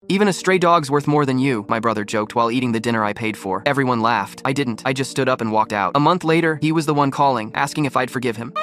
Even a stray dog's worth more than you, my brother joked while eating the dinner I paid for. Everyone laughed. I didn't. I just stood up and walked out. A month later, he was the one calling, asking if I'd forgive him.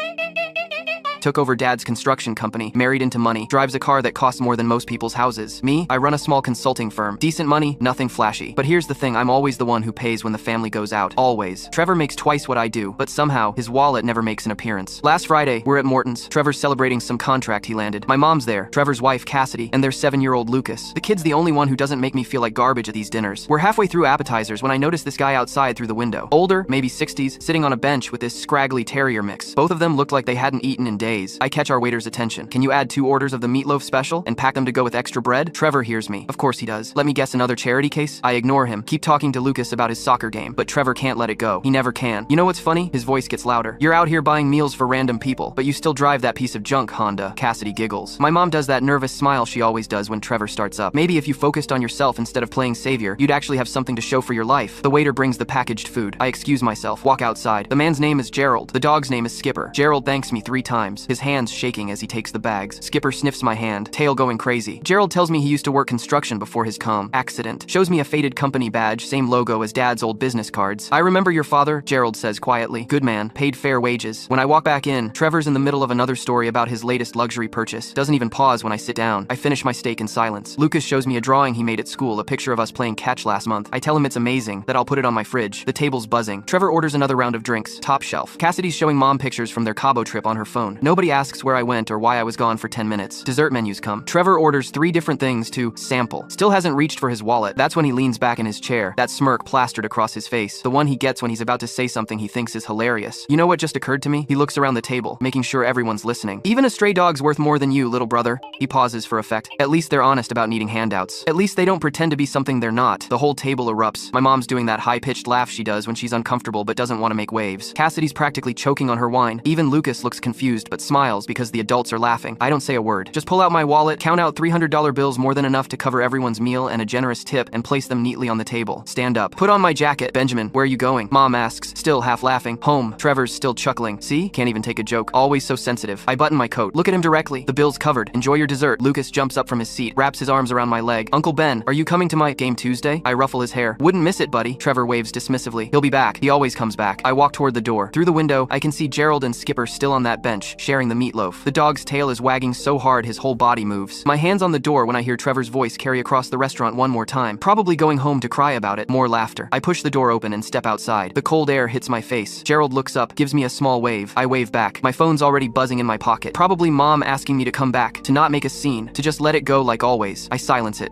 Took over dad's construction company, married into money, drives a car that costs more than most people's houses. Me, I run a small consulting firm. Decent money, nothing flashy. But here's the thing, I'm always the one who pays when the family goes out. Always. Trevor makes twice what I do, but somehow, his wallet never makes an appearance. Last Friday, we're at Morton's. Trevor's celebrating some contract he landed. My mom's there, Trevor's wife, Cassidy, and their 7-year-old Lucas. The kid's the only one who doesn't make me feel like garbage at these dinners. We're halfway through appetizers when I notice this guy outside through the window. Older, maybe 60s, sitting on a bench with this scraggly terrier mix. Both of them looked like they hadn't eaten in days. I catch our waiter's attention. Can you add 2 orders of the meatloaf special and pack them to go with extra bread? Trevor hears me. Of course he does. Let me guess, another charity case? I ignore him, keep talking to Lucas about his soccer game, but Trevor can't let it go. He never can. You know what's funny? His voice gets louder. You're out here buying meals for random people, but you still drive that piece of junk Honda. Cassidy giggles. My mom does that nervous smile she always does when Trevor starts up. Maybe if you focused on yourself instead of playing savior, you'd actually have something to show for your life. The waiter brings the packaged food. I excuse myself, walk outside. The man's name is Gerald. The dog's name is Skipper. Gerald thanks me 3 times, his hands shaking as he takes the bags. Skipper sniffs my hand, tail going crazy. Gerald tells me he used to work construction before his accident. Shows me a faded company badge, same logo as dad's old business cards. I remember your father, Gerald says quietly. Good man, paid fair wages. When I walk back in, Trevor's in the middle of another story about his latest luxury purchase. Doesn't even pause when I sit down. I finish my steak in silence. Lucas shows me a drawing he made at school, a picture of us playing catch last month. I tell him it's amazing, that I'll put it on my fridge. The table's buzzing. Trevor orders another round of drinks, top shelf. Cassidy's showing mom pictures from their Cabo trip on her phone. Nobody asks where I went or why I was gone for 10 minutes. Dessert menus come. Trevor orders 3 different things to sample. Still hasn't reached for his wallet. That's when he leans back in his chair, that smirk plastered across his face, the one he gets when he's about to say something he thinks is hilarious. You know what just occurred to me? He looks around the table, making sure everyone's listening. Even a stray dog's worth more than you, little brother. He pauses for effect. At least they're honest about needing handouts. At least they don't pretend to be something they're not. The whole table erupts. My mom's doing that high-pitched laugh she does when she's uncomfortable but doesn't want to make waves. Cassidy's practically choking on her wine. Even Lucas looks confused but smiles because the adults are laughing. I don't say a word. Just pull out my wallet, count out $300 bills, more than enough to cover everyone's meal and a generous tip, and place them neatly on the table. Stand up. Put on my jacket. Benjamin, where are you going? Mom asks, still half laughing. Home. Trevor's still chuckling. See? Can't even take a joke. Always so sensitive. I button my coat. Look at him directly. The bill's covered. Enjoy your dessert. Lucas jumps up from his seat, wraps his arms around my leg. Uncle Ben, are you coming to my game Tuesday? I ruffle his hair. Wouldn't miss it, buddy. Trevor waves dismissively. He'll be back. He always comes back. I walk toward the door. Through the window, I can see Gerald and Skipper still on that bench, sharing the meatloaf. The dog's tail is wagging so hard his whole body moves. My hand's on the door when I hear Trevor's voice carry across the restaurant one more time, probably going home to cry about it. More laughter. I push the door open and step outside. The cold air hits my face. Gerald looks up, gives me a small wave. I wave back. My phone's already buzzing in my pocket. Probably mom asking me to come back, to not make a scene, to just let it go like always. I silence it.